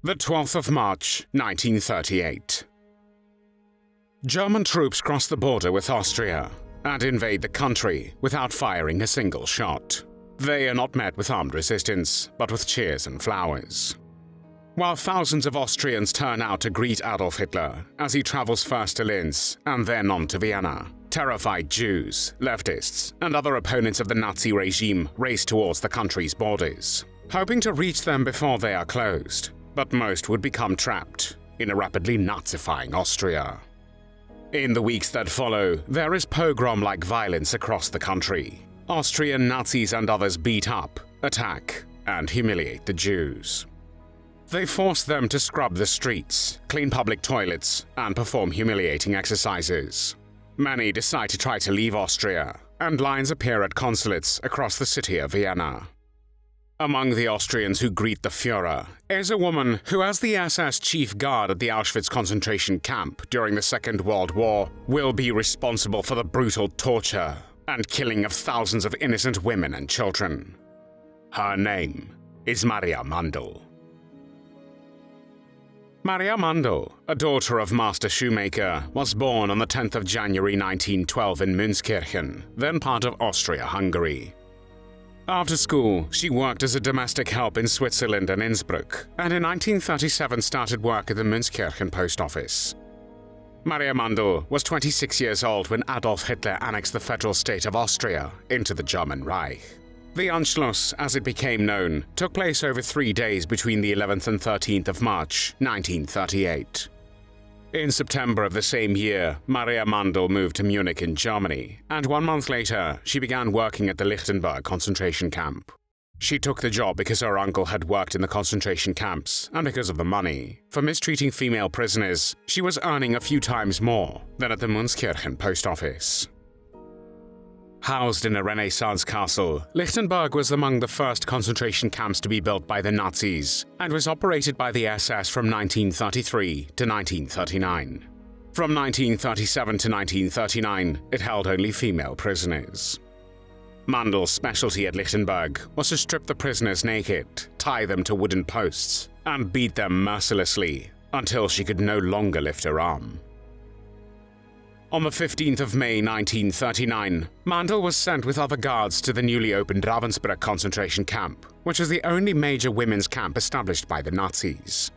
The 12th of March, 1938. German troops cross the border with Austria and invade the country without firing a single shot. They are not met with armed resistance, but with cheers and flowers. While thousands of Austrians turn out to greet Adolf Hitler as he travels first to Linz and then on to Vienna, terrified Jews, leftists, and other opponents of the Nazi regime race towards the country's borders, hoping to reach them before they are closed, but most would become trapped in a rapidly Nazifying Austria. In the weeks that follow, there is pogrom-like violence across the country. Austrian Nazis and others beat up, attack, and humiliate the Jews. They force them to scrub the streets, clean public toilets, and perform humiliating exercises. Many decide to try to leave Austria, and lines appear at consulates across the city of Vienna. Among the Austrians who greet the Führer is a woman who, as the SS chief guard at the Auschwitz concentration camp during the Second World War, will be responsible for the brutal torture and killing of thousands of innocent women and children. Her name is Maria Mandl. Maria Mandl, a daughter of master shoemaker, was born on the 10th of January 1912 in Münzkirchen, then part of Austria-Hungary. After school, she worked as a domestic help in Switzerland and Innsbruck, and in 1937 started work at the Münzkirchen post office. Maria Mandl was 26 years old when Adolf Hitler annexed the federal state of Austria into the German Reich. The Anschluss, as it became known, took place over 3 days between the 11th and 13th of March, 1938. In September of the same year, Maria Mandl moved to Munich in Germany, and 1 month later, she began working at the Lichtenberg concentration camp. She took the job because her uncle had worked in the concentration camps, and because of the money. For mistreating female prisoners, she was earning a few times more than at the Münzkirchen post office. Housed in a Renaissance castle, Lichtenberg was among the first concentration camps to be built by the Nazis and was operated by the SS from 1933 to 1939. From 1937 to 1939, it held only female prisoners. Mandl's specialty at Lichtenberg was to strip the prisoners naked, tie them to wooden posts, and beat them mercilessly until she could no longer lift her arm. On the 15th of May 1939, Mandl was sent with other guards to the newly opened Ravensbrück concentration camp, which was the only major women's camp established by the Nazis.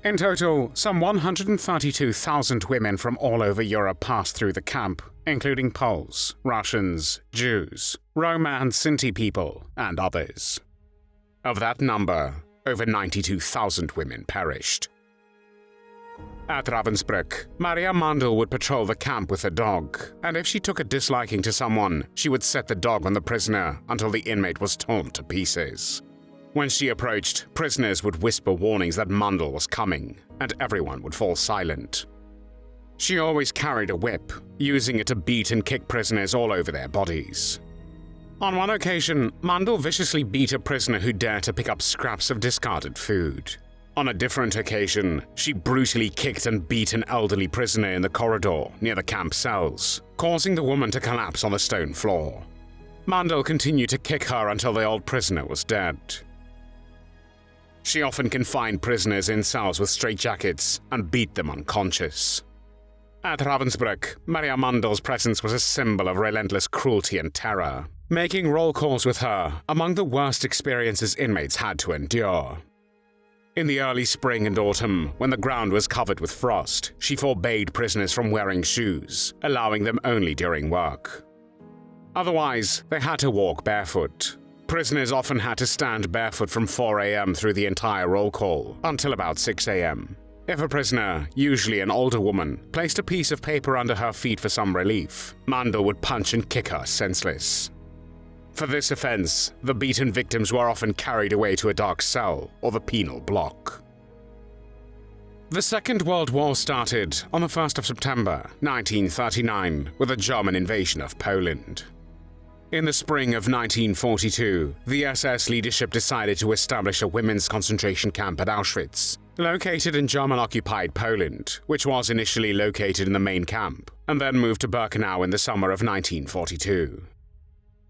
In total, some 132,000 women from all over Europe passed through the camp, including Poles, Russians, Jews, Roma and Sinti people, and others. Of that number, over 92,000 women perished. At Ravensbrück, Maria Mandl would patrol the camp with a dog, and if she took a disliking to someone, she would set the dog on the prisoner until the inmate was torn to pieces. When she approached, prisoners would whisper warnings that Mandl was coming, and everyone would fall silent. She always carried a whip, using it to beat and kick prisoners all over their bodies. On one occasion, Mandl viciously beat a prisoner who dared to pick up scraps of discarded food. On a different occasion, she brutally kicked and beat an elderly prisoner in the corridor near the camp cells, causing the woman to collapse on the stone floor. Mandl continued to kick her until the old prisoner was dead. She often confined prisoners in cells with straitjackets and beat them unconscious. At Ravensbrück, Maria Mandl's presence was a symbol of relentless cruelty and terror, making roll calls with her among the worst experiences inmates had to endure. In the early spring and autumn, when the ground was covered with frost, she forbade prisoners from wearing shoes, allowing them only during work. Otherwise, they had to walk barefoot. Prisoners often had to stand barefoot from 4 a.m. through the entire roll call until about 6 a.m. If a prisoner, usually an older woman, placed a piece of paper under her feet for some relief, Mandl would punch and kick her senseless. For this offense, the beaten victims were often carried away to a dark cell or the penal block. The Second World War started on the 1st of September 1939 with a German invasion of Poland. In the spring of 1942, the SS leadership decided to establish a women's concentration camp at Auschwitz, located in German-occupied Poland, which was initially located in the main camp, and then moved to Birkenau in the summer of 1942.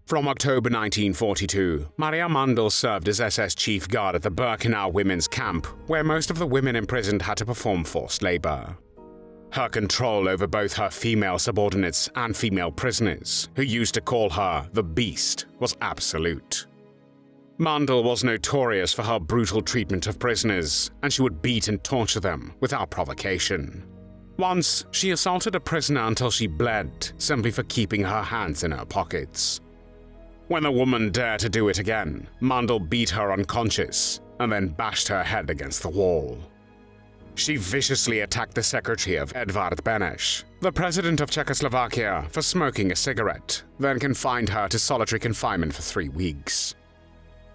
From October 1942, Maria Mandl served as SS chief guard at the Birkenau women's camp, where most of the women imprisoned had to perform forced labor. Her control over both her female subordinates and female prisoners, who used to call her the Beast, was absolute. Mandl was notorious for her brutal treatment of prisoners, and she would beat and torture them without provocation. Once, she assaulted a prisoner until she bled, simply for keeping her hands in her pockets. When the woman dared to do it again, Mandl beat her unconscious and then bashed her head against the wall. She viciously attacked the secretary of Edvard Beneš, the president of Czechoslovakia, for smoking a cigarette, then confined her to solitary confinement for 3 weeks.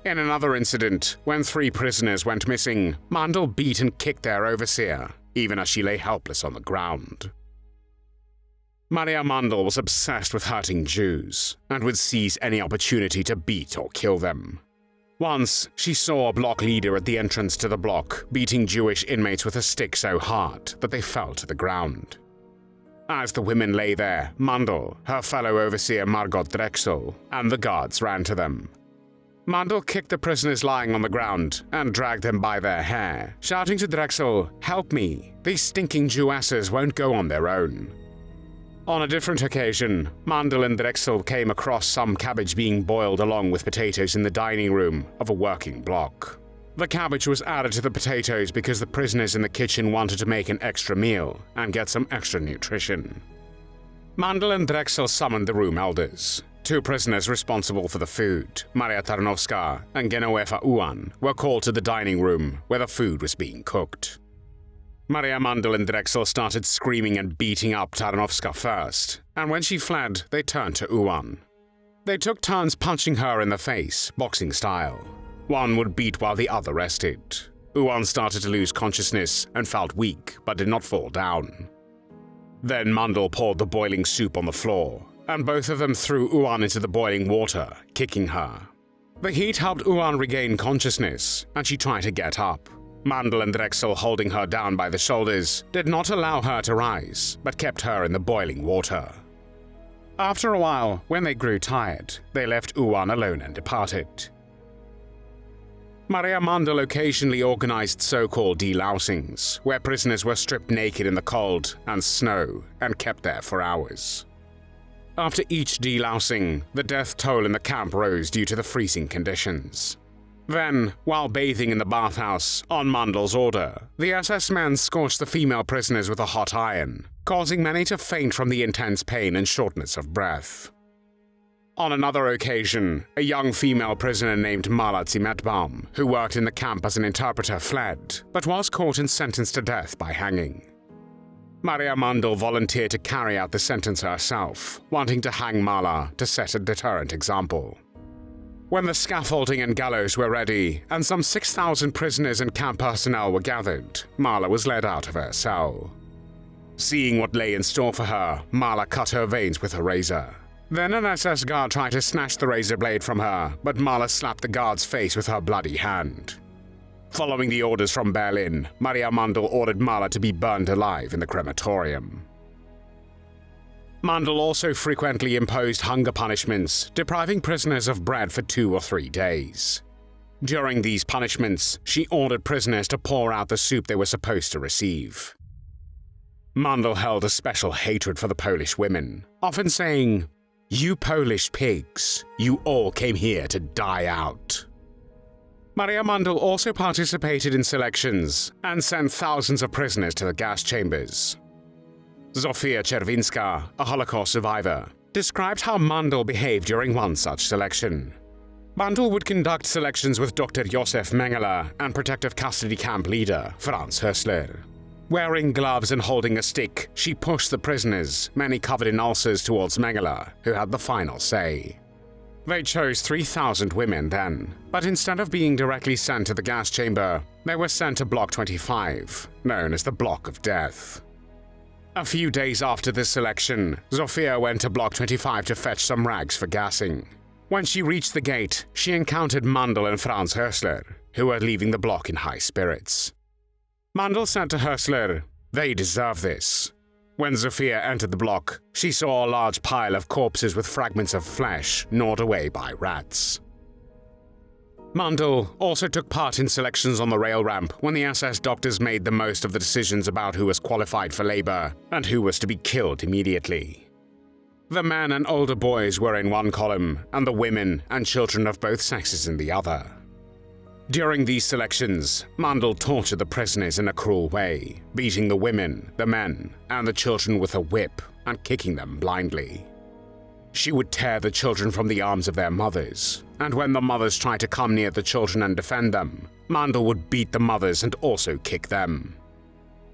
In another incident, when 3 prisoners went missing, Mandl beat and kicked their overseer, even as she lay helpless on the ground. Maria Mandl was obsessed with hurting Jews, and would seize any opportunity to beat or kill them. Once, she saw a block leader at the entrance to the block beating Jewish inmates with a stick so hard that they fell to the ground. As the women lay there, Mandl, her fellow overseer Margot Drexel, and the guards ran to them. Mandl kicked the prisoners lying on the ground and dragged them by their hair, shouting to Drexel, "Help me, these stinking Jewesses won't go on their own." On a different occasion, Mandl and Drexel came across some cabbage being boiled along with potatoes in the dining room of a working block. The cabbage was added to the potatoes because the prisoners in the kitchen wanted to make an extra meal and get some extra nutrition. Mandl and Drexel summoned the room elders. 2 prisoners responsible for the food, Maria Tarnowska and Genovefa Uan, were called to the dining room where the food was being cooked. Maria Mandl and Drexel started screaming and beating up Tarnowska first, and when she fled, they turned to Uan. They took turns punching her in the face, boxing style. One would beat while the other rested. Uan started to lose consciousness and felt weak, but did not fall down. Then Mandl poured the boiling soup on the floor, and both of them threw Uan into the boiling water, kicking her. The heat helped Uan regain consciousness, and she tried to get up. Mandl and Drexel, holding her down by the shoulders, did not allow her to rise, but kept her in the boiling water. After a while, when they grew tired, they left Uan alone and departed. Maria Mandl occasionally organized so-called delousings, where prisoners were stripped naked in the cold and snow and kept there for hours. After each delousing, the death toll in the camp rose due to the freezing conditions. Then, while bathing in the bathhouse, on Mandl's order, the SS men scorched the female prisoners with a hot iron, causing many to faint from the intense pain and shortness of breath. On another occasion, a young female prisoner named Mala Zimetbaum, who worked in the camp as an interpreter, fled, but was caught and sentenced to death by hanging. Maria Mandl volunteered to carry out the sentence herself, wanting to hang Mala to set a deterrent example. When the scaffolding and gallows were ready, and some 6,000 prisoners and camp personnel were gathered, Mala was led out of her cell. Seeing what lay in store for her, Mala cut her veins with a razor. Then an SS guard tried to snatch the razor blade from her, but Mala slapped the guard's face with her bloody hand. Following the orders from Berlin, Maria Mandl ordered Mala to be burned alive in the crematorium. Mandl also frequently imposed hunger punishments, depriving prisoners of bread for 2 or 3 days. During these punishments, she ordered prisoners to pour out the soup they were supposed to receive. Mandl held a special hatred for the Polish women, often saying, "You Polish pigs, you all came here to die out." Maria Mandl also participated in selections and sent thousands of prisoners to the gas chambers. Zofia Czerwinska, a Holocaust survivor, described how Mandl behaved during one such selection. Mandl would conduct selections with Dr. Josef Mengele and protective custody camp leader Franz Hössler. Wearing gloves and holding a stick, she pushed the prisoners, many covered in ulcers, towards Mengele, who had the final say. They chose 3,000 women then, but instead of being directly sent to the gas chamber, they were sent to Block 25, known as the Block of Death. A few days after this selection, Zofia went to Block 25 to fetch some rags for gassing. When she reached the gate, she encountered Mandl and Franz Hössler, who were leaving the block in high spirits. Mandl said to Hössler, "They deserve this." When Sophia entered the block, she saw a large pile of corpses with fragments of flesh gnawed away by rats. Mandl also took part in selections on the rail ramp when the SS doctors made the most of the decisions about who was qualified for labor and who was to be killed immediately. The men and older boys were in one column, and the women and children of both sexes in the other. During these selections, Mandl tortured the prisoners in a cruel way, beating the women, the men, and the children with a whip and kicking them blindly. She would tear the children from the arms of their mothers, and when the mothers tried to come near the children and defend them, Mandl would beat the mothers and also kick them.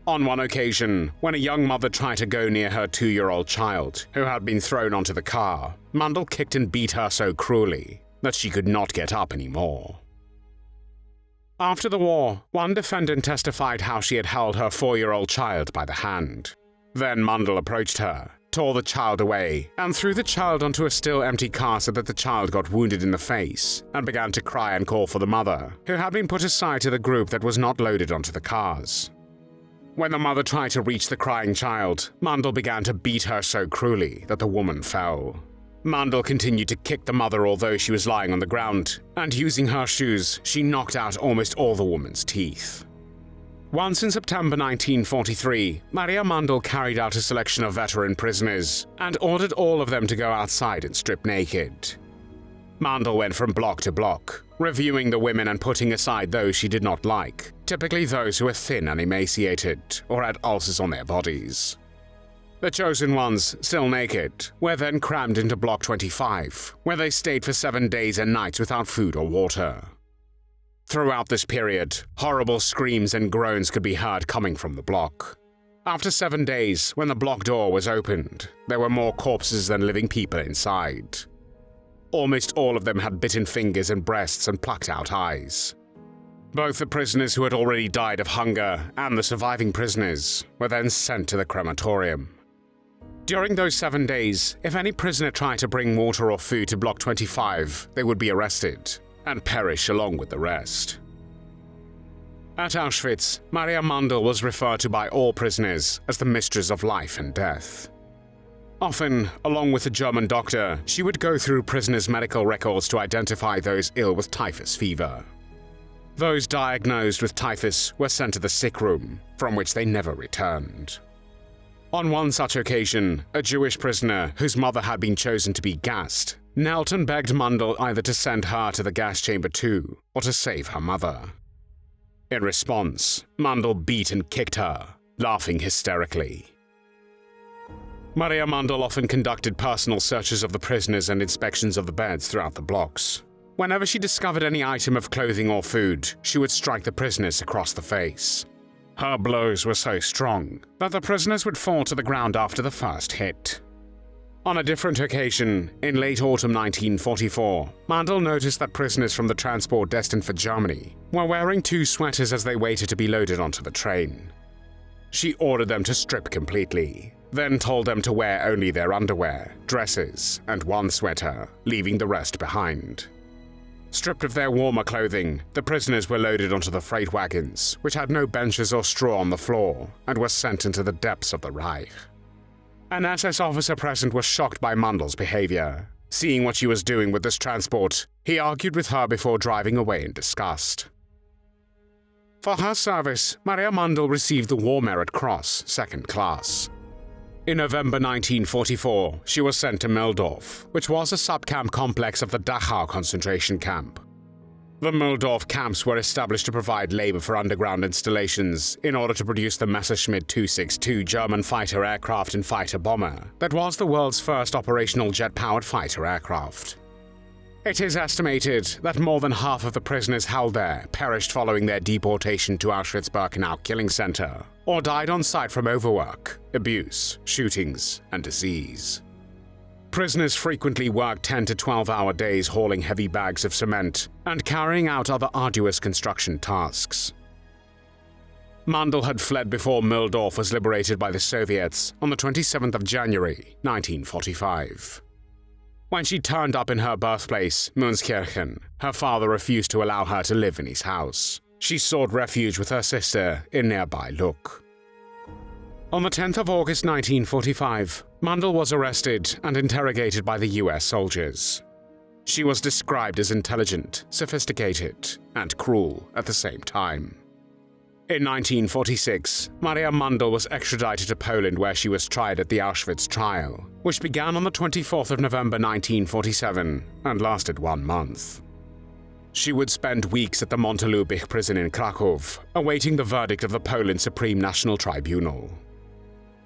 On one occasion, when a young mother tried to go near her 2-year-old child, who had been thrown onto the car, Mandl kicked and beat her so cruelly that she could not get up anymore. After the war, one defendant testified how she had held her 4-year-old child by the hand. Then Mandl approached her, tore the child away, and threw the child onto a still empty car so that the child got wounded in the face and began to cry and call for the mother, who had been put aside to the group that was not loaded onto the cars. When the mother tried to reach the crying child, Mandl began to beat her so cruelly that the woman fell. Mandl continued to kick the mother although she was lying on the ground, and using her shoes, she knocked out almost all the woman's teeth. Once in September 1943, Maria Mandl carried out a selection of veteran prisoners and ordered all of them to go outside and strip naked. Mandl went from block to block, reviewing the women and putting aside those she did not like, typically those who were thin and emaciated or had ulcers on their bodies. The chosen ones, still naked, were then crammed into Block 25, where they stayed for 7 days and nights without food or water. Throughout this period, horrible screams and groans could be heard coming from the block. After 7 days, when the block door was opened, there were more corpses than living people inside. Almost all of them had bitten fingers and breasts and plucked out eyes. Both the prisoners who had already died of hunger and the surviving prisoners were then sent to the crematorium. During those 7 days, if any prisoner tried to bring water or food to Block 25, they would be arrested and perish along with the rest. At Auschwitz, Maria Mandl was referred to by all prisoners as the mistress of life and death. Often, along with a German doctor, she would go through prisoners' medical records to identify those ill with typhus fever. Those diagnosed with typhus were sent to the sick room, from which they never returned. On one such occasion, a Jewish prisoner whose mother had been chosen to be gassed knelt and begged Mandl either to send her to the gas chamber too, or to save her mother. In response, Mandl beat and kicked her, laughing hysterically. Maria Mandl often conducted personal searches of the prisoners and inspections of the beds throughout the blocks. Whenever she discovered any item of clothing or food, she would strike the prisoners across the face. Her blows were so strong that the prisoners would fall to the ground after the first hit. On a different occasion, in late autumn 1944, Mandl noticed that prisoners from the transport destined for Germany were wearing 2 sweaters as they waited to be loaded onto the train. She ordered them to strip completely, then told them to wear only their underwear, dresses, and 1 sweater, leaving the rest behind. Stripped of their warmer clothing, the prisoners were loaded onto the freight wagons, which had no benches or straw on the floor, and were sent into the depths of the Reich. An SS officer present was shocked by Mandl's behavior. Seeing what she was doing with this transport, he argued with her before driving away in disgust. For her service, Maria Mandl received the War Merit Cross, 2nd class. In November 1944, she was sent to Mühldorf, which was a sub-camp complex of the Dachau concentration camp. The Mühldorf camps were established to provide labor for underground installations in order to produce the Messerschmitt 262 German fighter aircraft and fighter bomber that was the world's first operational jet-powered fighter aircraft. It is estimated that more than half of the prisoners held there perished following their deportation to Auschwitz-Birkenau killing center, or died on site from overwork, abuse, shootings, and disease. Prisoners frequently worked 10 to 12-hour days hauling heavy bags of cement and carrying out other arduous construction tasks. Mandl had fled before Mühldorf was liberated by the Soviets on the 27th of January, 1945. When she turned up in her birthplace, Münskirchen, her father refused to allow her to live in his house. She sought refuge with her sister in nearby Luck. On the 10th of August 1945, Mandl was arrested and interrogated by the US soldiers. She was described as intelligent, sophisticated, and cruel at the same time. In 1946, Maria Mandl was extradited to Poland, where she was tried at the Auschwitz trial, which began on the 24th of November 1947 and lasted 1 month. She would spend weeks at the Mandl prison in Krakow, awaiting the verdict of the Poland Supreme National Tribunal.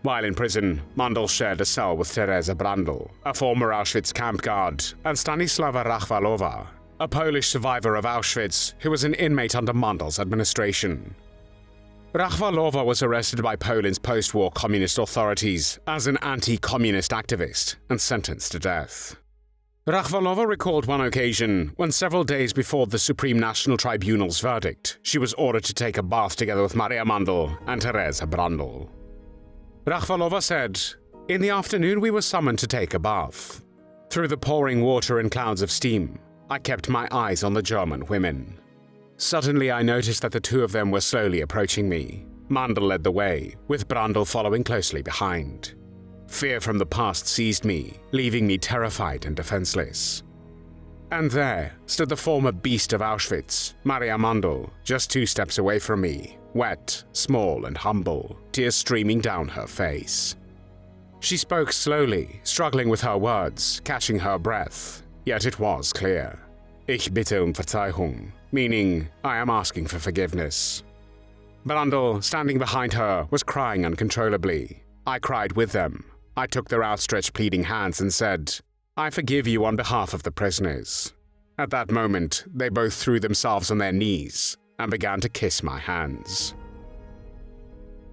While in prison, Mandl shared a cell with Teresa Brandl, a former Auschwitz camp guard, and Stanislawa Rachwalowa, a Polish survivor of Auschwitz who was an inmate under Mandl's administration. Rachwalowa was arrested by Poland's post-war communist authorities as an anti-communist activist and sentenced to death. Rachwalowa recalled one occasion when, several days before the Supreme National Tribunal's verdict, she was ordered to take a bath together with Maria Mandl and Teresa Brandl. Rachwalowa said, "In the afternoon we were summoned to take a bath. Through the pouring water and clouds of steam, I kept my eyes on the German women. Suddenly I noticed that the two of them were slowly approaching me. Mandl led the way, with Brandl following closely behind. Fear from the past seized me, leaving me terrified and defenseless. And there stood the former Beast of Auschwitz, Maria Mandl, just 2 steps away from me, wet, small and humble, tears streaming down her face. She spoke slowly, struggling with her words, catching her breath, yet it was clear. Ich bitte um Verzeihung, meaning, I am asking for forgiveness. Brandl, standing behind her, was crying uncontrollably. I cried with them. I took their outstretched pleading hands and said, I forgive you on behalf of the prisoners. At that moment, they both threw themselves on their knees and began to kiss my hands.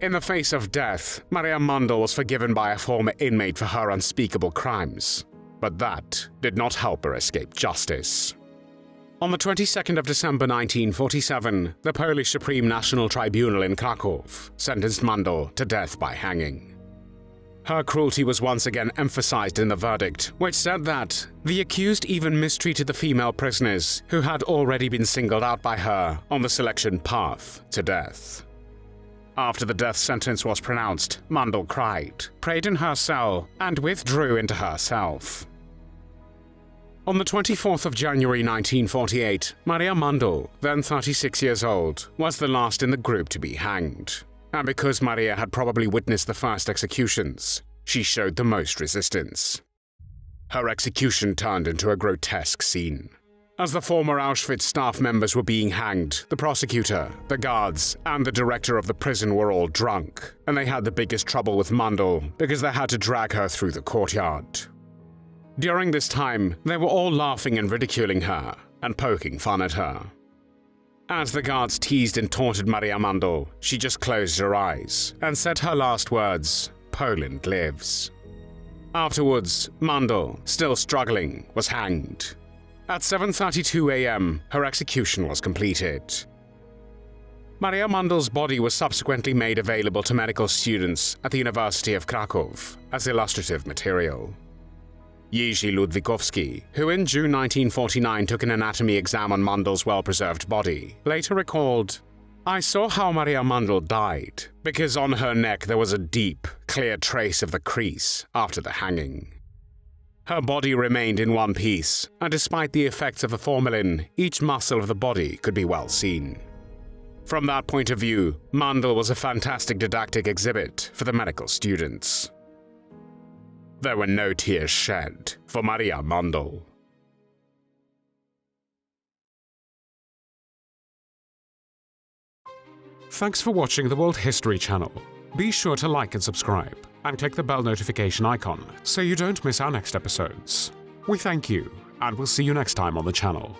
In the face of death, Maria Mandl was forgiven by a former inmate for her unspeakable crimes, but that did not help her escape justice. On the 22nd of December 1947, the Polish Supreme National Tribunal in Krakow sentenced Mandl to death by hanging. Her cruelty was once again emphasized in the verdict, which said that the accused even mistreated the female prisoners who had already been singled out by her on the selection path to death. After the death sentence was pronounced, Mandl cried, prayed in her cell, and withdrew into herself. On the 24th of January 1948, Maria Mandl, then 36 years old, was the last in the group to be hanged. And because Maria had probably witnessed the first executions, she showed the most resistance. Her execution turned into a grotesque scene. As the former Auschwitz staff members were being hanged, the prosecutor, the guards, and the director of the prison were all drunk, and they had the biggest trouble with Mandl because they had to drag her through the courtyard. During this time, they were all laughing and ridiculing her, and poking fun at her. As the guards teased and taunted Maria Mandl, she just closed her eyes and said her last words, Poland lives. Afterwards, Mandl, still struggling, was hanged. At 7:32 a.m., her execution was completed. Maria Mandl's body was subsequently made available to medical students at the University of Krakow as illustrative material. Jiří Ludwikowski, who in June 1949 took an anatomy exam on Mandl's well-preserved body, later recalled, I saw how Maria Mandl died, because on her neck there was a deep, clear trace of the crease after the hanging. Her body remained in one piece, and despite the effects of the formalin, each muscle of the body could be well seen. From that point of view, Mandl was a fantastic didactic exhibit for the medical students. There were no tears shed for Maria Mandl. Thanks for watching the World History Channel. Be sure to like and subscribe, and click the bell notification icon so you don't miss our next episodes. We thank you, and we'll see you next time on the channel.